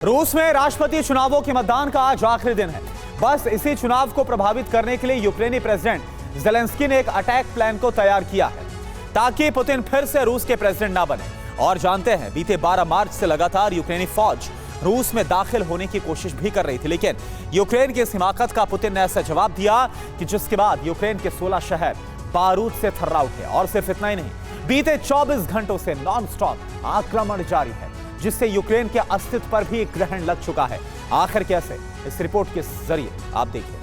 रूस में राष्ट्रपति चुनावों के मतदान का आज आखिरी दिन है। बस इसी चुनाव को प्रभावित करने के लिए यूक्रेनी प्रेसिडेंट ज़ेलेंस्की ने एक अटैक प्लान को तैयार किया है ताकि पुतिन फिर से रूस के प्रेसिडेंट ना बने। और जानते हैं, बीते 12 मार्च से लगातार यूक्रेनी फौज रूस में दाखिल होने की कोशिश भी कर रही थी, लेकिन यूक्रेन की इस हिमाकत का पुतिन ने ऐसा जवाब दिया कि जिसके बाद यूक्रेन के 16 शहर बारूद से थर्रा उठे। और सिर्फ इतना ही नहीं, बीते 24 घंटों से नॉन स्टॉप आक्रमण जारी है, जिससे यूक्रेन के अस्तित्व पर भी ग्रहण लग चुका है। आखिर कैसे, इस रिपोर्ट के जरिए आप देखिए।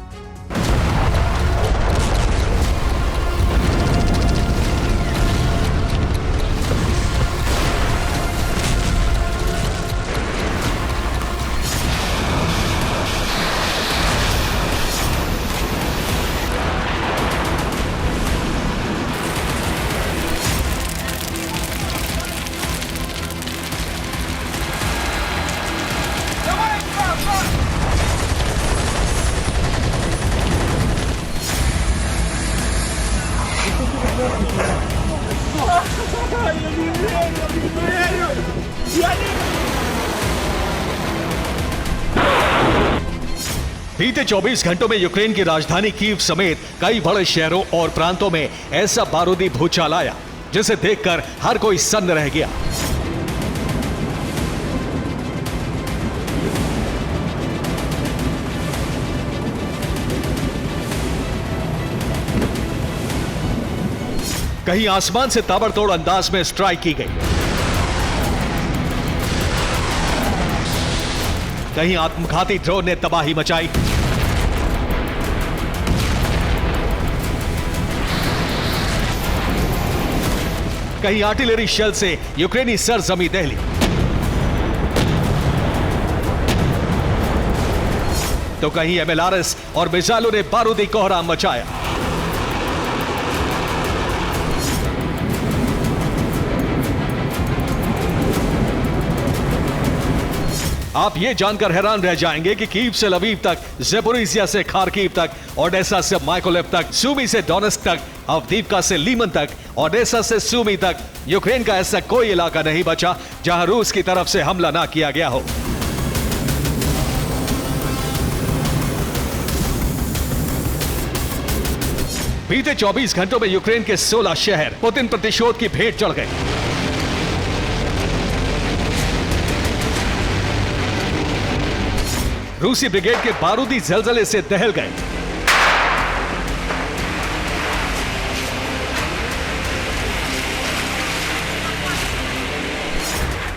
बीते 24 घंटों में यूक्रेन की राजधानी कीव समेत कई बड़े शहरों और प्रांतों में ऐसा बारूदी भूचाल आया जिसे देखकर हर कोई सन्न रह गया। कहीं आसमान से ताबड़तोड़ अंदाज में स्ट्राइक की गई, कहीं आत्मघाती ड्रोन ने तबाही मचाई, कहीं आर्टिलरी शेल से यूक्रेनी सरजमी दहली, तो कहीं MLRS और मिसाइलों ने बारूदी कोहराम मचाया। आप ये जानकर हैरान रह जाएंगे कि कीव से लवीव तक, ज़ेपोरिजिया से खार्किव तक, ओडेसा से माइकोलेव तक, सूमी से डोनेस्क तक, अवदीव्का से लीमन तक, ओडेसा से सूमी तक, यूक्रेन का ऐसा कोई इलाका नहीं बचा जहां रूस की तरफ से हमला ना किया गया हो। बीते 24 घंटों में यूक्रेन के 16 शहर पुतिन प्रतिशोध की भेंट चढ़ गए। रूसी ब्रिगेड के बारूदी जलजले से दहल गए।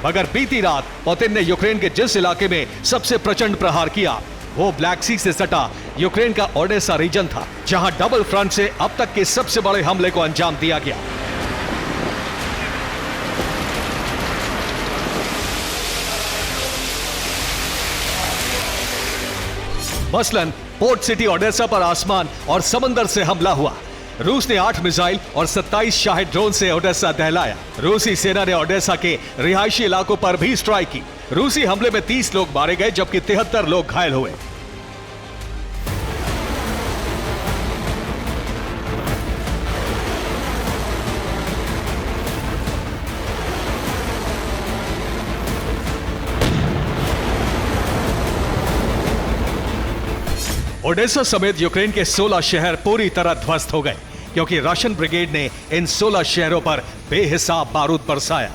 मगर बीती रात पुतिन ने यूक्रेन के जिस इलाके में सबसे प्रचंड प्रहार किया वो ब्लैक सी से सटा यूक्रेन का ओडेसा रीजन था, जहां डबल फ्रंट से अब तक के सबसे बड़े हमले को अंजाम दिया गया। मसलन पोर्ट सिटी ओडेसा पर आसमान और समंदर से हमला हुआ। रूस ने 8 मिसाइल और 27 शाहिद ड्रोन से ओडेसा दहलाया। रूसी सेना ने ओडेसा के रिहायशी इलाकों पर भी स्ट्राइक की। रूसी हमले में 30 लोग मारे गए जबकि 73 लोग घायल हुए। ओडेसा समेत यूक्रेन के 16 शहर पूरी तरह ध्वस्त हो गए क्योंकि रशियन ब्रिगेड ने इन 16 शहरों पर बेहिसाब बारूद बरसाया।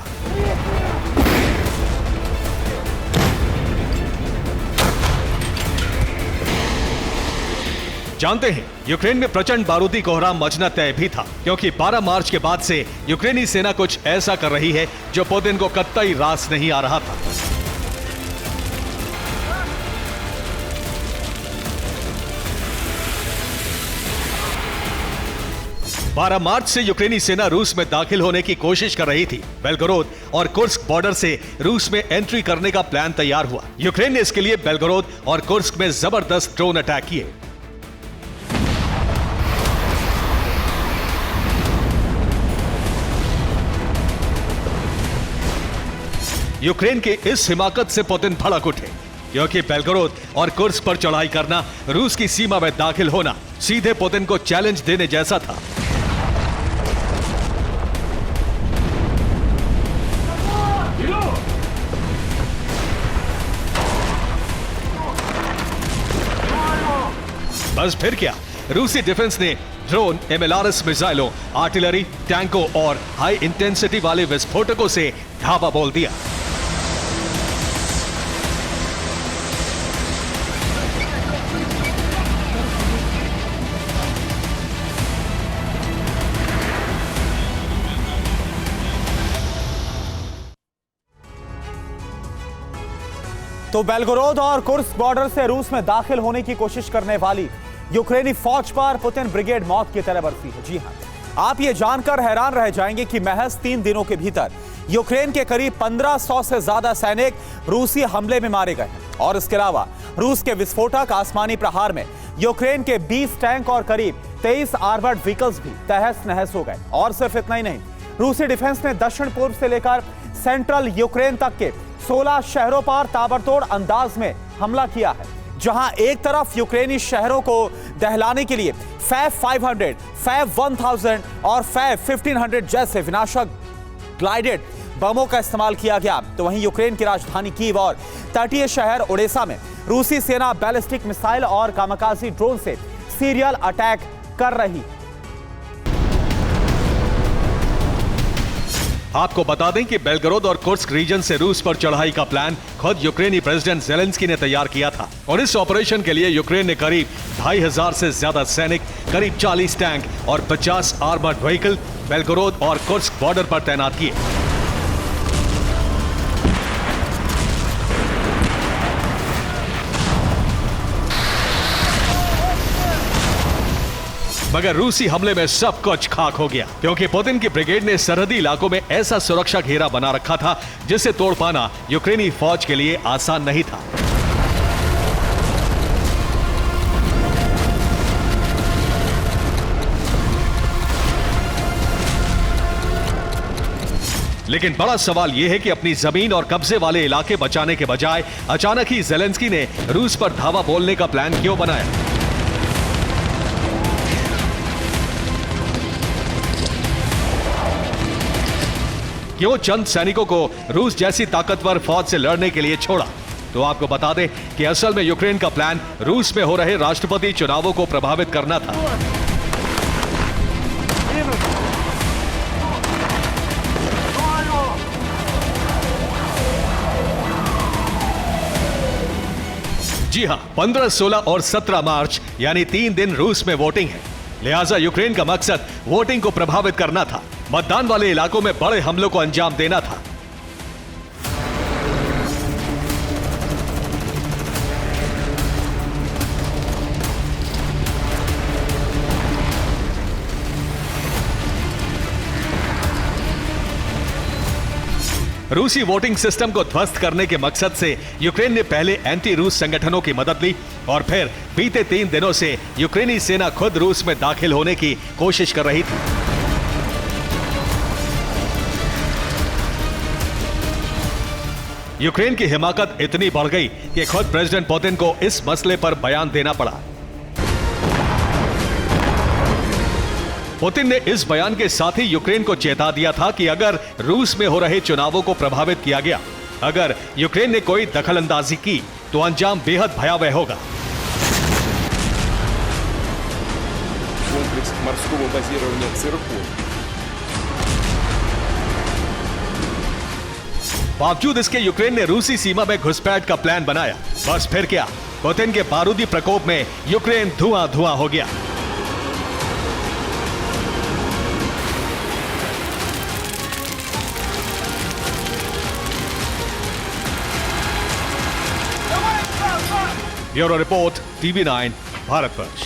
जानते हैं, यूक्रेन में प्रचंड बारूदी कोहराम मचना तय भी था क्योंकि 12 मार्च के बाद से यूक्रेनी सेना कुछ ऐसा कर रही है जो पुतिन को कतई रास नहीं आ रहा था। 12 मार्च से यूक्रेनी सेना रूस में दाखिल होने की कोशिश कर रही थी। बेलगोरोद और कुर्स्क बॉर्डर से रूस में एंट्री करने का प्लान तैयार हुआ। यूक्रेन ने इसके लिए बेलगोरोद और कुर्स्क में जबरदस्त ड्रोन अटैक किए। यूक्रेन के इस हिमाकत से पुतिन भड़क उठे क्योंकि बेलगोरोद और कुर्स्क पर चढ़ाई करना, रूस की सीमा में दाखिल होना सीधे पुतिन को चैलेंज देने जैसा था। बस फिर क्या, रूसी डिफेंस ने ड्रोन, MLRS मिसाइलों, आर्टिलरी, टैंकों और हाई इंटेंसिटी वाले विस्फोटकों से धावा बोल दिया। तो बेलगोरोद और कुर्स्क बॉर्डर से रूस में दाखिल होने की कोशिश करने वाली यूक्रेनी फौज पर पुतिन ब्रिगेड मौत की तरह बरसी है। जी हां, आप ये जानकर हैरान रह जाएंगे कि महज 3 दिनों के भीतर यूक्रेन के करीब 1500 से ज्यादा सैनिक रूसी हमले में मारे गए हैं। और इसके अलावा रूस के विस्फोटक आसमानी प्रहार में यूक्रेन के 20 टैंक और करीब 23 आर्मर्ड व्हीकल्स भी तहस नहस हो गए। और सिर्फ इतना ही नहीं, रूसी डिफेंस ने दक्षिण पूर्व से लेकर सेंट्रल यूक्रेन तक के 16 शहरों पर ताबड़तोड़ अंदाज में हमला किया है, जहां एक तरफ यूक्रेनी शहरों को दहलाने के लिए फैब 500, फैब 1000 और फैब 1500 जैसे विनाशक ग्लाइडेड बमों का इस्तेमाल किया गया, तो वहीं यूक्रेन की राजधानी कीव और तटीय शहर ओडेसा में रूसी सेना बैलिस्टिक मिसाइल और कामाकाजी ड्रोन से सीरियल अटैक कर रही। आपको बता दें कि बेलगोरोद और कुर्स्क रीजन से रूस पर चढ़ाई का प्लान खुद यूक्रेनी प्रेसिडेंट ज़ेलेंस्की ने तैयार किया था और इस ऑपरेशन के लिए यूक्रेन ने करीब 2500 से ज्यादा सैनिक, करीब 40 टैंक और 50 आर्मर्ड व्हीकल बेलगोरोद और कुर्स्क बॉर्डर पर तैनात किए। मगर रूसी हमले में सब कुछ खाक हो गया, क्योंकि पुतिन की ब्रिगेड ने सरहदी इलाकों में ऐसा सुरक्षा घेरा बना रखा था जिसे तोड़ पाना यूक्रेनी फौज के लिए आसान नहीं था। लेकिन बड़ा सवाल यह है कि अपनी जमीन और कब्जे वाले इलाके बचाने के बजाय अचानक ही ज़ेलेंस्की ने रूस पर धावा बोलने का प्लान क्यों बनाया? क्यों चंद सैनिकों को रूस जैसी ताकतवर फौज से लड़ने के लिए छोड़ा? तो आपको बता दें कि असल में यूक्रेन का प्लान रूस में हो रहे राष्ट्रपति चुनावों को प्रभावित करना था। जी हां, 15, 16 और 17 मार्च यानी 3 दिन रूस में वोटिंग है। लिहाजा यूक्रेन का मकसद वोटिंग को प्रभावित करना था, मतदान वाले इलाकों में बड़े हमलों को अंजाम देना था। रूसी वोटिंग सिस्टम को ध्वस्त करने के मकसद से यूक्रेन ने पहले एंटी रूस संगठनों की मदद ली और फिर बीते 3 दिनों से यूक्रेनी सेना खुद रूस में दाखिल होने की कोशिश कर रही थी। यूक्रेन की हिमाकत इतनी बढ़ गई कि खुद प्रेसिडेंट पुतिन को इस मसले पर बयान देना पड़ा। पुतिन ने इस बयान के साथ ही यूक्रेन को चेता दिया था कि अगर रूस में हो रहे चुनावों को प्रभावित किया गया, अगर यूक्रेन ने कोई दखलंदाजी की तो अंजाम बेहद भयावह होगा। बावजूद इसके यूक्रेन ने रूसी सीमा में घुसपैठ का प्लान बनाया। बस फिर क्या, पुतिन के बारूदी प्रकोप में यूक्रेन धुआं धुआं हो गया। Bureau report, TV9 Bharatvarsh.